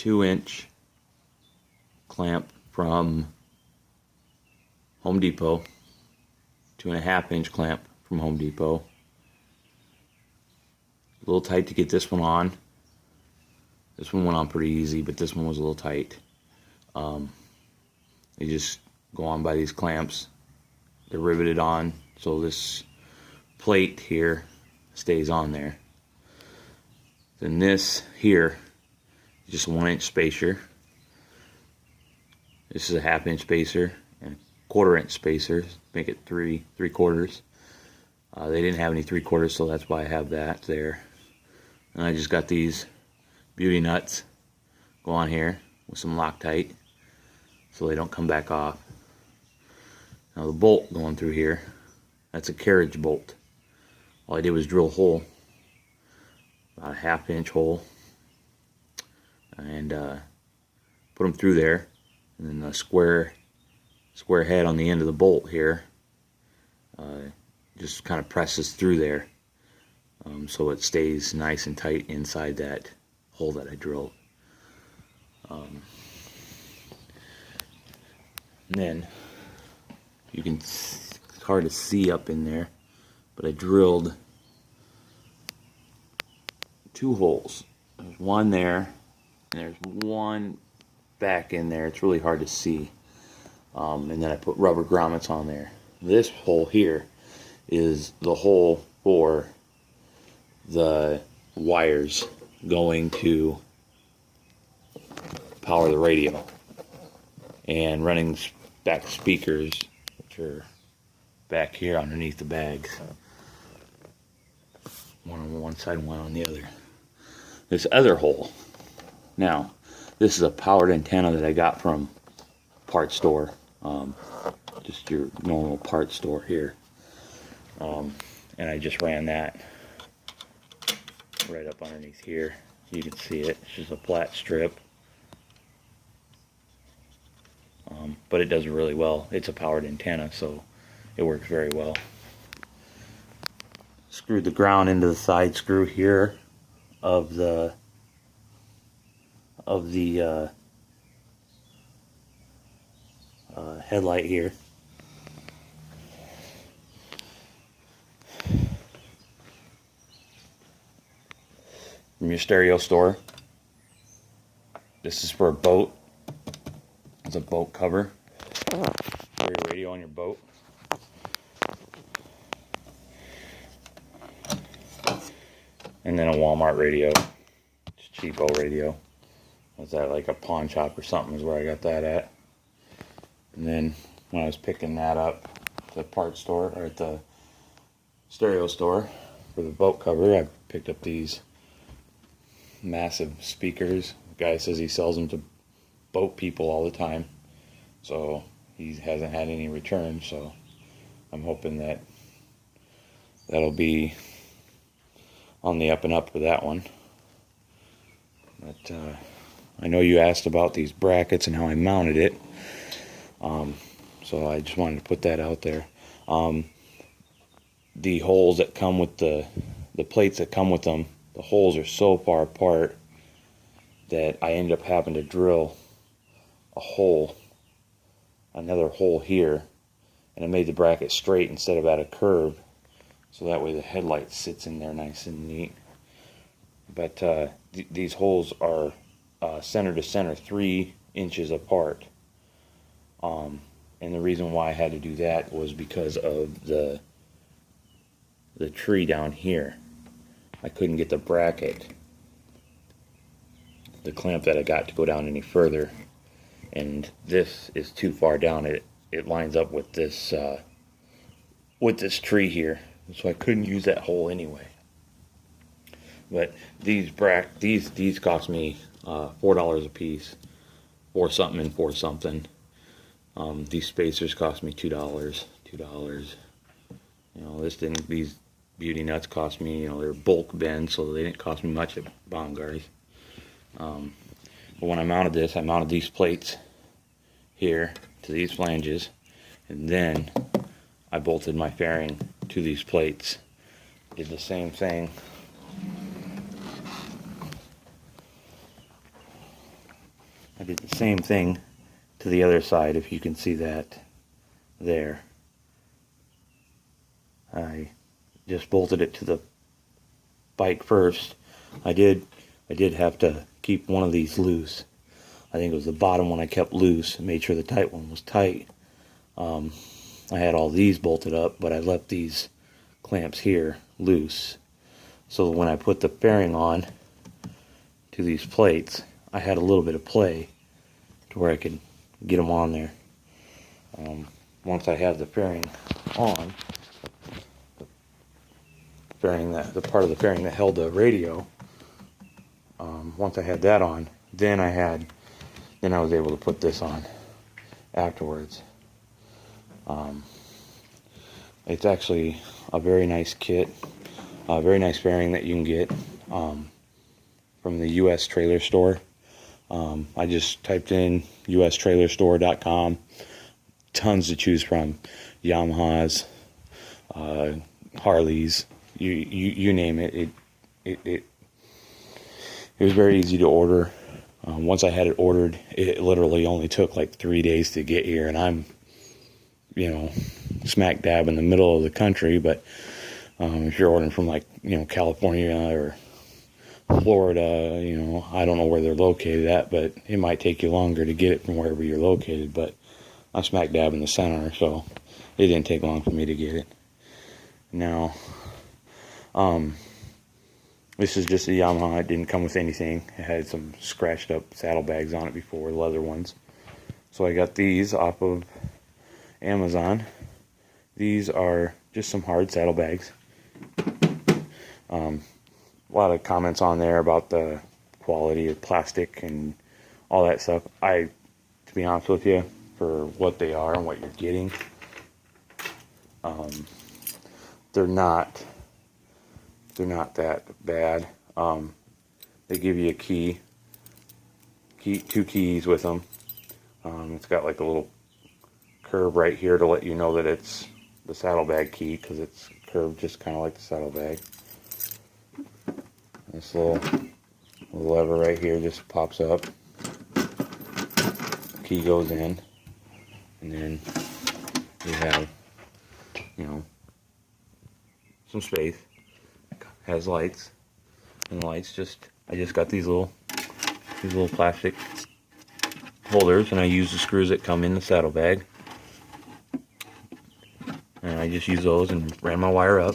2-inch clamp from Home Depot, 2.5-inch clamp from Home Depot. A little tight to get this one on. This one went on pretty easy, but this one was a little tight. You just go on by these clamps. They're riveted on, so this plate here stays on there. Then this here, just a 1-inch spacer. This is a 1/2-inch spacer and a 1/4-inch spacer. Make it 3/4. They didn't have any 3/4, so that's why I have that there. And I just got these beauty nuts go on here with some Loctite so they don't come back off. Now the bolt going through here, that's a carriage bolt. All I did was drill a hole, about a 1/2-inch hole, and put them through there, and then the square head on the end of the bolt here just kind of presses through there, so it stays nice and tight inside that hole that I drilled. And then you can, it's hard to see up in there, but I drilled 2 holes. There's one there, and there's one back in there. It's really hard to see. And then I put rubber grommets on there. This hole here is the hole for the wires going to power the radio and running back speakers, which are back here underneath the bags. One on one side and one on the other. This other hole, now this is a powered antenna that I got from parts store, just your normal parts store here, and I just ran that right up underneath here. You can see it. It's just a flat strip, but it does really well. It's a powered antenna, so it works very well. Screwed the ground into the side screw here of the headlight here. From your stereo store. This is for a boat. It's a boat cover for your radio on your boat. And then a Walmart radio. It's a cheapo radio. Was that like a pawn shop or something is where I got that at. And then when I was picking that up at the parts store, or at the stereo store for the boat cover, I picked up these massive speakers. The guy says he sells them to boat people all the time, so he hasn't had any returns, so I'm hoping that that'll be on the up and up with that one. But I know you asked about these brackets and how I mounted it, so I just wanted to put that out there. The holes that come with the plates that come with them, the holes are so far apart that I end up having to drill another hole here, and it made the bracket straight instead of at a curve, so that way the headlight sits in there nice and neat. But these holes are center to center 3 inches apart, and the reason why I had to do that was because of the tree down here. I couldn't get the bracket, the clamp that I got, to go down any further, and this is too far down. It lines up with this tree here, so I couldn't use that hole anyway. But these cost me $4 a piece, or something and for something. These spacers cost me $2. You know, these beauty nuts cost me, they're bulk bend, so they didn't cost me much at Bongar's. But when I mounted this, I mounted these plates here to these flanges, and then I bolted my fairing to these plates. Did the same thing I did the same thing to the other side, if you can see that there. I just bolted it to the bike first. I did have to keep one of these loose. I think it was the bottom one I kept loose and made sure the tight one was tight. I had all these bolted up, but I left these clamps here loose. So when I put the fairing on to these plates, I had a little bit of play to where I could get them on there. Once I had the fairing on, the part of the fairing that held the radio, once I had that on, then I was able to put this on afterwards. It's actually a very nice kit, a very nice fairing that you can get from the US Trailer Store. I just typed in ustrailerstore.com. Tons to choose from. Yamahas, Harleys, you name it. It was very easy to order. Once I had it ordered, it literally only took like 3 days to get here, and I'm, smack dab in the middle of the country. But if you're ordering from like, California or Florida, I don't know where they're located at, but it might take you longer to get it from wherever you're located. But I'm smack dab in the center, so it didn't take long for me to get it. Now, this is just a Yamaha. It didn't come with anything. It had some scratched up saddlebags on it before, leather ones. So I got these off of Amazon. These are just some hard saddlebags. A lot of comments on there about the quality of plastic and all that stuff. To be honest with you, for what they are and what you're getting, they're not that bad. They give you a key, two keys with them. It's got like a little curve right here to let you know that it's the saddlebag key, because it's curved just kind of like the saddlebag. This little lever right here just pops up. Key goes in, and then you have, some space. Has lights, and the lights I just got these little plastic holders, and I use the screws that come in the saddlebag, and I just use those and ran my wire up.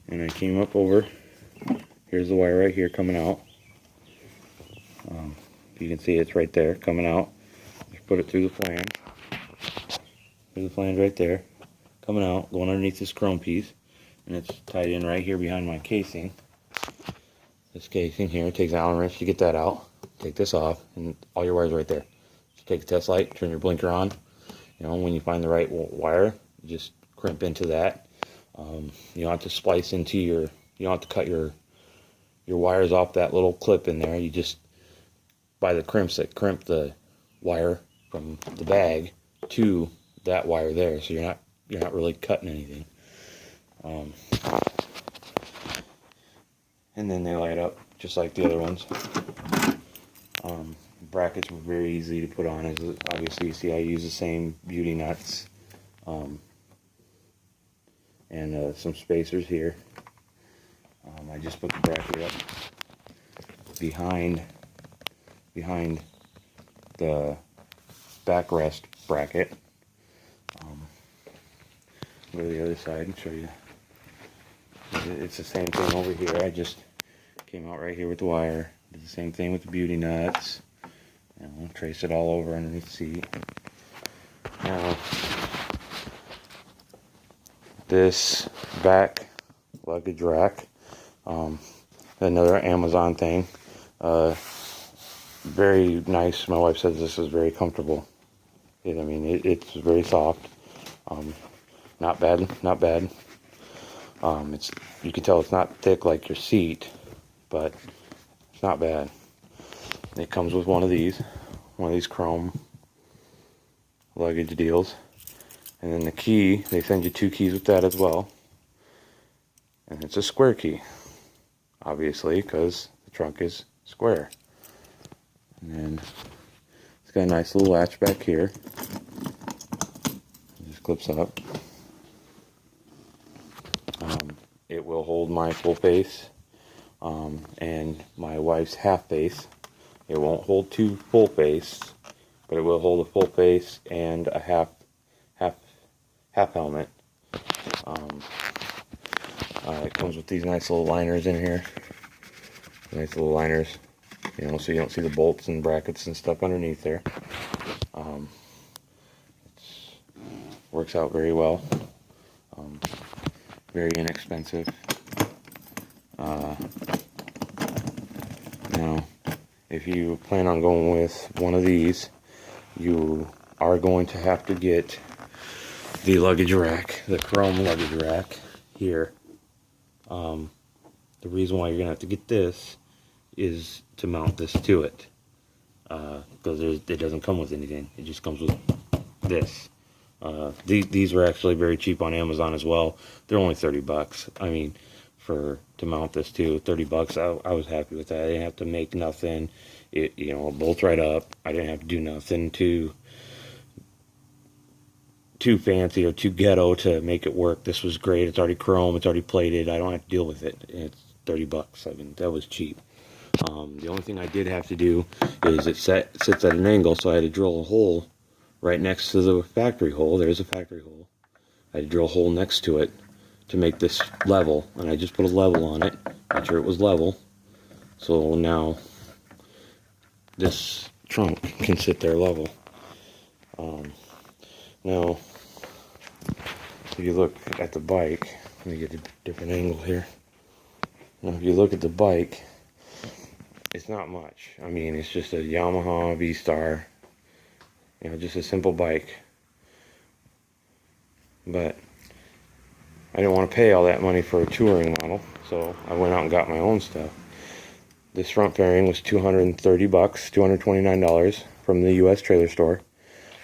And I came up over, here's the wire right here coming out. You can see it's right there coming out. Just put it through the flange. There's the flange right there, coming out, going underneath this chrome piece, and it's tied in right here behind my casing. This casing here, it takes an Allen wrench to get that out. Take this off, and all your wires right there. Just take a test light, turn your blinker on. When you find the right wire, you just crimp into that. You don't have to splice into you don't have to cut your wires off that little clip in there. You just buy the crimps that crimp the wire from the bag to that wire there, so you're not really cutting anything. And then they light up just like the other ones. Brackets were very easy to put on. As obviously you see, I use the same beauty nuts, and some spacers here. I just put the bracket up behind the backrest bracket. Go to the other side and show you. It's the same thing over here. I just came out right here with the wire. Did the same thing with the beauty nuts. Trace it all over underneath the seat. Now, this back luggage rack, another Amazon thing. Very nice. My wife says this is very comfortable. It's very soft. Not bad. You can tell it's not thick like your seat, but it's not bad. It comes with one of these chrome luggage deals, and then the key, they send you 2 keys with that as well, and it's a square key. obviously, because the trunk is square. And then it's got a nice little latch back here. It just clips up. It will hold my full face and my wife's half face. It won't hold two full face, but it will hold a full face and a half helmet. It comes with these nice little liners in here. Nice little liners, you know, so you don't see the bolts and brackets and stuff underneath there. Works out very well. Very inexpensive. Now, if you plan on going with one of these, you are going to have to get the luggage rack, the chrome luggage rack here. The reason why you're going to have to get this is to mount this to it. Because it doesn't come with anything. It just comes with this. These were actually very cheap on Amazon as well. They're only 30 bucks. I mean, to mount this to 30 bucks, I was happy with that. I didn't have to make nothing. It bolts right up. I didn't have to do nothing too fancy or too ghetto to make it work. This was great. It's already chrome. It's already plated. I don't have to deal with it. It's 30 bucks. I mean, that was cheap. The only thing I did have to do is it sits at an angle, so I had to drill a hole right next to the factory hole. There's a factory hole. I had to drill a hole next to it to make this level, and I just put a level on it, make sure it was level. So now this trunk can sit there level. Now, if you look at the bike, let me get a different angle here. Now, if you look at the bike, it's not much. I mean, it's just a Yamaha V-Star. Just a simple bike. But I didn't want to pay all that money for a touring model, so I went out and got my own stuff. This front fairing was 230 bucks, $229 from the U.S. trailer store.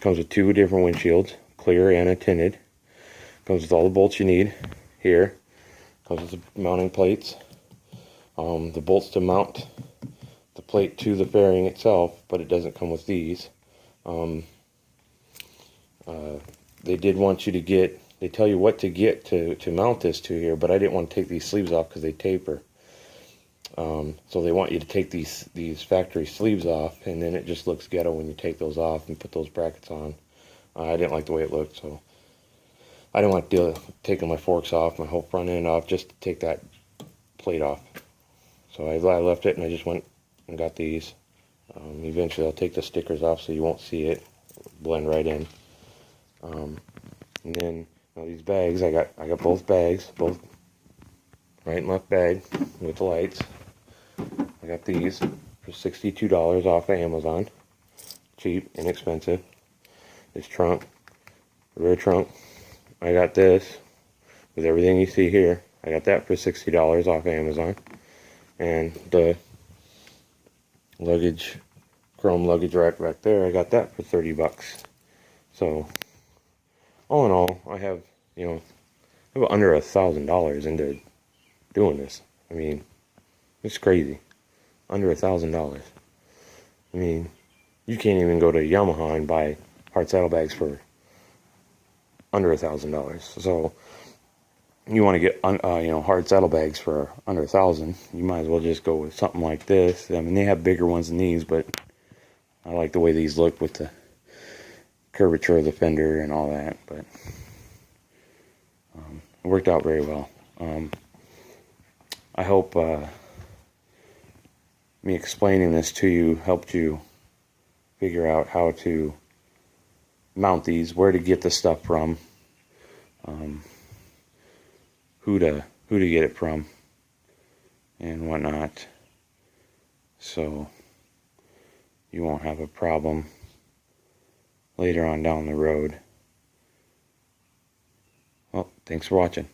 Comes with two different windshields, clear and a tinted. Comes with all the bolts you need here. Comes with the mounting plates. The bolts to mount the plate to the fairing itself, but it doesn't come with these. They did want you to get, they tell you what to get to mount this to here, but I didn't want to take these sleeves off because they taper. So they want you to take these factory sleeves off, and then it just looks ghetto when you take those off and put those brackets on. I didn't like the way it looked, so I didn't want to deal with taking my forks off, my whole front end off, just to take that plate off. So I left it, and I just went and got these. Eventually I'll take the stickers off so you won't see it blend right in. And then these bags, I got both bags, both right and left bag with the lights. I got these for $62 off of Amazon. Cheap, inexpensive. This trunk, rear trunk, I got this with everything you see here. I got that for $60 off of Amazon. And the luggage, chrome luggage rack back there, I got that for 30 bucks. So all in all, I have under $1,000 into doing this. I mean, it's crazy. Under $1,000. I mean, you can't even go to Yamaha and buy hard saddlebags for under $1,000. So you want to get hard saddlebags for under $1,000, you might as well just go with something like this. I mean, they have bigger ones than these, but I like the way these look with the curvature of the fender and all that. But it worked out very well. I hope me explaining this to you helped you figure out how to mount these, where to get the stuff from, who to get it from, and whatnot, so you won't have a problem later on down the road. Well, thanks for watching.